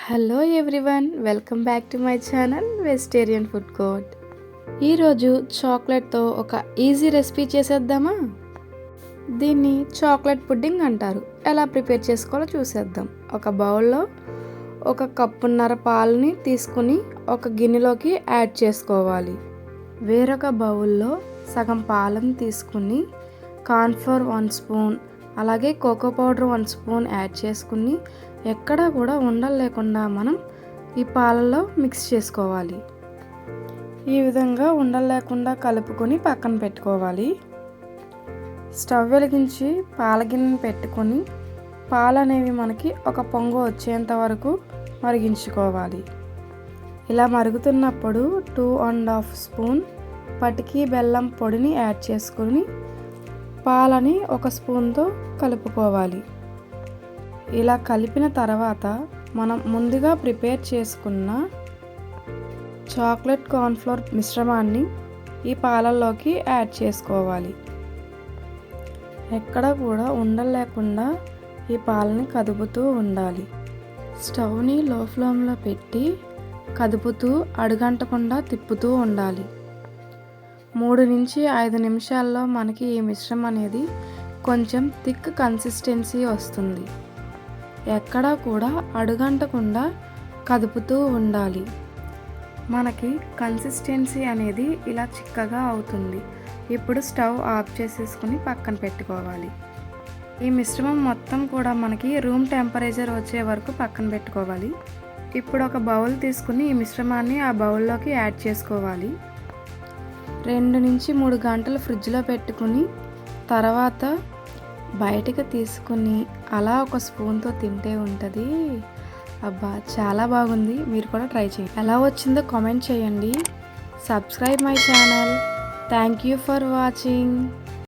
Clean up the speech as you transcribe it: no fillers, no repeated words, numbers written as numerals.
Hello everyone, welcome back to my channel vegetarian food court. ఈరోజు చాక్లెట్తో ఒక easy recipe చేసేద్దామా? దీన్ని చాక్లెట్ పుడ్డింగ్ అంటారు. ఎలా ప్రిపేర్ చేసుకోవాలో చూసేద్దాం. ఒక బౌల్లో 1 కప్పున్నర పాలని తీసుకుని ఒక గిన్నెలోకి యాడ్ చేసుకోవాలి. వేరొక బౌల్లో సగం పాలను తీసుకుని కార్న్ఫ్లోర్ 1 స్పూన్, అలాగే కోకో పౌడర్ 1 స్పూన్ యాడ్ చేసుకుని ఎక్కడా కూడా ఉండలు లేకుండా మనం ఈ పాలలో మిక్స్ చేసుకోవాలి. ఈ విధంగా ఉండలు లేకుండా కలుపుకొని పక్కన పెట్టుకోవాలి. స్టవ్ వెలిగించి పాల గిన్నెను పెట్టుకొని పాలు అనేవి మనకి ఒక పొంగు వచ్చేంత వరకు మరిగించుకోవాలి. ఇలా మరుగుతున్నప్పుడు 2½ స్పూన్ పటికి బెల్లం పొడిని యాడ్ చేసుకొని పాలని 1 స్పూన్తో కలుపుకోవాలి. ఇలా కలిపిన తర్వాత మనం ముందుగా ప్రిపేర్ చేసుకున్న చాక్లెట్ కార్న్ఫ్లోర్ మిశ్రమాన్ని ఈ పాలల్లోకి యాడ్ చేసుకోవాలి. ఎక్కడ కూడా ఉండలు లేకుండా ఈ పాలని కదుపుతూ ఉండాలి. స్టవ్ని లో ఫ్లేమ్లో పెట్టి కదుపుతూ అడుగంటకుండా తిప్పుతూ ఉండాలి. 3 నుంచి 5 నిమిషాల్లో మనకి ఈ మిశ్రమం అనేది కొంచెం థిక్ కన్సిస్టెన్సీ వస్తుంది. ఎక్కడా కూడా అడుగంటకుండా కదుపుతూ ఉండాలి. మనకి కన్సిస్టెన్సీ అనేది ఇలా చిక్కగా అవుతుంది. ఇప్పుడు స్టవ్ ఆఫ్ చేసేసుకుని పక్కన పెట్టుకోవాలి. ఈ మిశ్రమం మొత్తం కూడా మనకి రూమ్ టెంపరేచర్ వచ్చే వరకు పక్కన పెట్టుకోవాలి. ఇప్పుడు ఒక బౌల్ తీసుకుని ఈ మిశ్రమాన్ని ఆ బౌల్లోకి యాడ్ చేసుకోవాలి. 2 నుంచి 3 గంటలు ఫ్రిడ్జ్లో పెట్టుకుని తర్వాత బయటకు తీసుకుని అలా 1 స్పూన్తో తింటే ఉంటుంది. అబ్బా, చాలా బాగుంది. మీరు కూడా ట్రై చేయండి. ఎలా వచ్చిందో కామెంట్ చేయండి. Subscribe my channel. Thank you for watching.